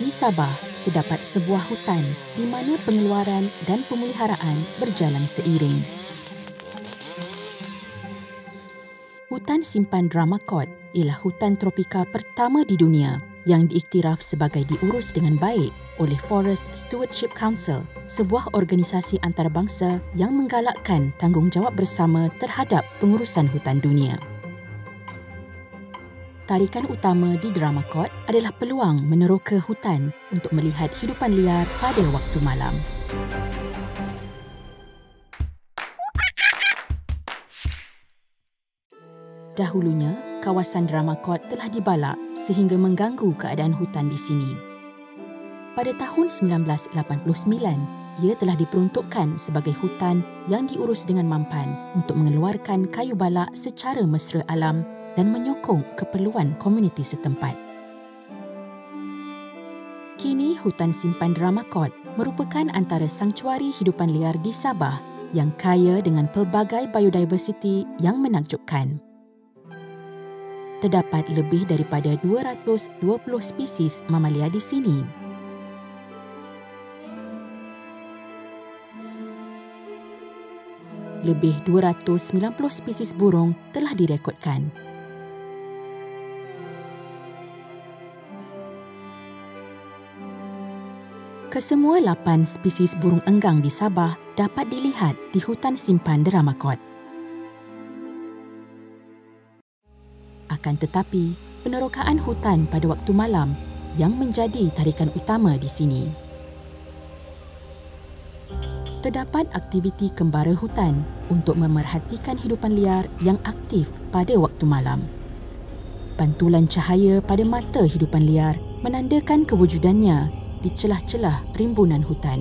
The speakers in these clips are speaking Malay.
Di Sabah, terdapat sebuah hutan di mana pengeluaran dan pemeliharaan berjalan seiring. Hutan simpan Dramakot ialah hutan tropika pertama di dunia yang diiktiraf sebagai diurus dengan baik oleh Forest Stewardship Council, sebuah organisasi antarabangsa yang menggalakkan tanggungjawab bersama terhadap pengurusan hutan dunia. Tarikan utama di Dramakot adalah peluang meneroka hutan untuk melihat hidupan liar pada waktu malam. Dahulunya, kawasan Dramakot telah dibalak sehingga mengganggu keadaan hutan di sini. Pada tahun 1989, ia telah diperuntukkan sebagai hutan yang diurus dengan mampan untuk mengeluarkan kayu balak secara mesra alam dan menyokong keperluan komuniti setempat. Kini, hutan simpan Dramakot merupakan antara sanktuari hidupan liar di Sabah yang kaya dengan pelbagai biodiversiti yang menakjubkan. Terdapat lebih daripada 220 spesies mamalia di sini. Lebih 290 spesies burung telah direkodkan. Kesemua 8 spesies burung enggang di Sabah dapat dilihat di hutan simpan Dramakot. Akan tetapi, penerokaan hutan pada waktu malam yang menjadi tarikan utama di sini. Terdapat aktiviti kembara hutan untuk memerhatikan hidupan liar yang aktif pada waktu malam. Pantulan cahaya pada mata hidupan liar menandakan kewujudannya di celah-celah rimbunan hutan.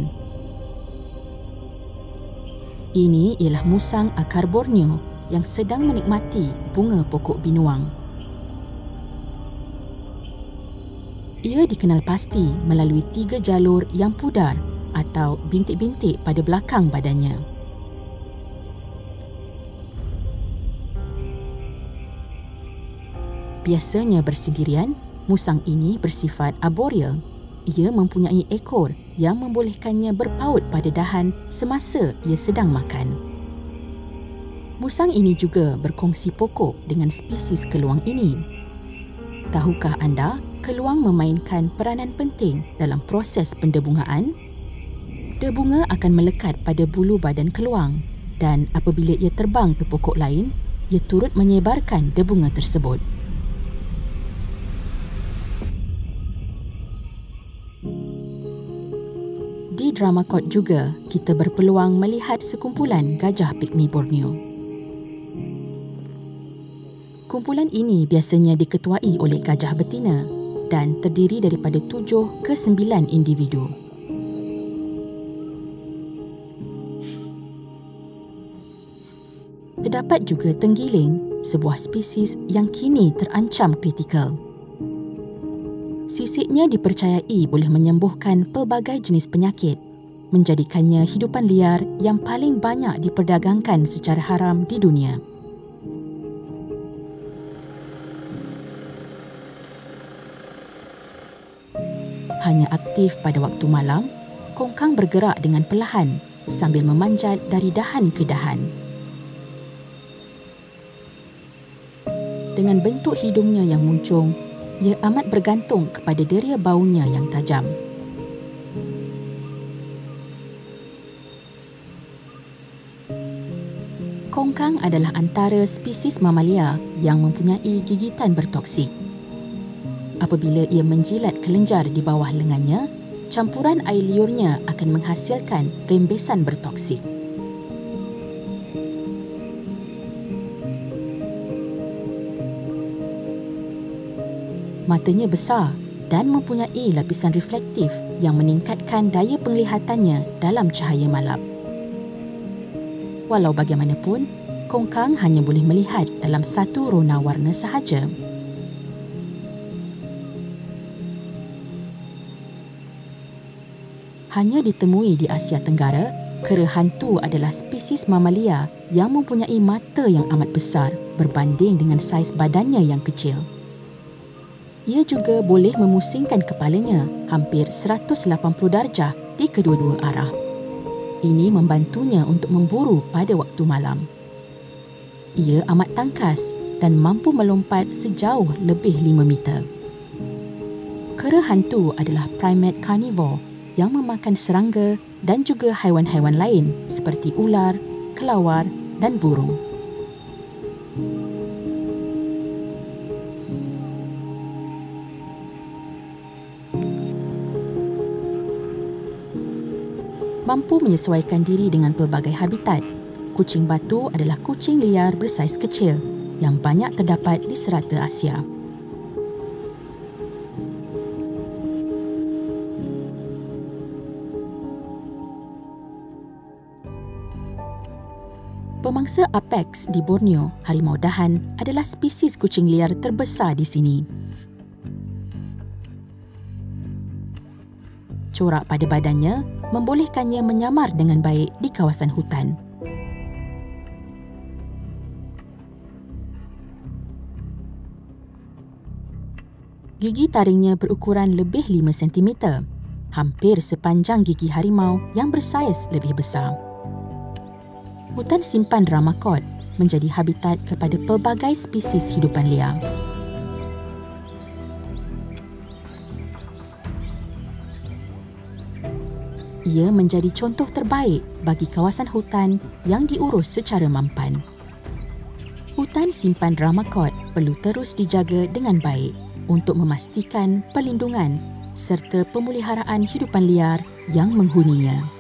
Ini ialah musang akar Borneo yang sedang menikmati bunga pokok binuang. Ia dikenal pasti melalui 3 jalur yang pudar atau bintik-bintik pada belakang badannya. Biasanya bersendirian, musang ini bersifat arboreal. Ia mempunyai ekor yang membolehkannya berpaut pada dahan semasa ia sedang makan. Musang ini juga berkongsi pokok dengan spesies keluang ini. Tahukah anda, keluang memainkan peranan penting dalam proses pendebungaan? Debunga akan melekat pada bulu badan keluang dan apabila ia terbang ke pokok lain, ia turut menyebarkan debunga tersebut. Di Dramakot juga, kita berpeluang melihat sekumpulan gajah pigmi Borneo. Kumpulan ini biasanya diketuai oleh gajah betina dan terdiri daripada 7 ke 9 individu. Terdapat juga tenggiling, sebuah spesies yang kini terancam kritikal. Sisiknya dipercayai boleh menyembuhkan pelbagai jenis penyakit, menjadikannya hidupan liar yang paling banyak diperdagangkan secara haram di dunia. Hanya aktif pada waktu malam, kongkang bergerak dengan perlahan sambil memanjat dari dahan ke dahan. Dengan bentuk hidungnya yang muncung, ia amat bergantung kepada deria baunya yang tajam. Kongkang adalah antara spesies mamalia yang mempunyai gigitan bertoksik. Apabila ia menjilat kelenjar di bawah lengannya, campuran air liurnya akan menghasilkan rembesan bertoksik. Matanya besar dan mempunyai lapisan reflektif yang meningkatkan daya penglihatannya dalam cahaya malam. Walau bagaimanapun, kongkang hanya boleh melihat dalam satu rona warna sahaja. Hanya ditemui di Asia Tenggara, kera hantu adalah spesies mamalia yang mempunyai mata yang amat besar berbanding dengan saiz badannya yang kecil. Ia juga boleh memusingkan kepalanya hampir 180 darjah di kedua-dua arah. Ini membantunya untuk memburu pada waktu malam. Ia amat tangkas dan mampu melompat sejauh lebih 5 meter. Kera hantu adalah primate carnivore yang memakan serangga dan juga haiwan-haiwan lain seperti ular, kelawar dan burung. Mampu menyesuaikan diri dengan pelbagai habitat. Kucing batu adalah kucing liar bersaiz kecil yang banyak terdapat di serata Asia. Pemangsa apex di Borneo, harimau dahan, adalah spesies kucing liar terbesar di sini. Corak pada badannya membolehkannya menyamar dengan baik di kawasan hutan. Gigi taringnya berukuran lebih 5 cm, hampir sepanjang gigi harimau yang bersaiz lebih besar. Hutan simpan Ramakot menjadi habitat kepada pelbagai spesies hidupan liar. Ia menjadi contoh terbaik bagi kawasan hutan yang diurus secara mampan. Hutan simpan Ramakot perlu terus dijaga dengan baik untuk memastikan perlindungan serta pemeliharaan hidupan liar yang menghuninya.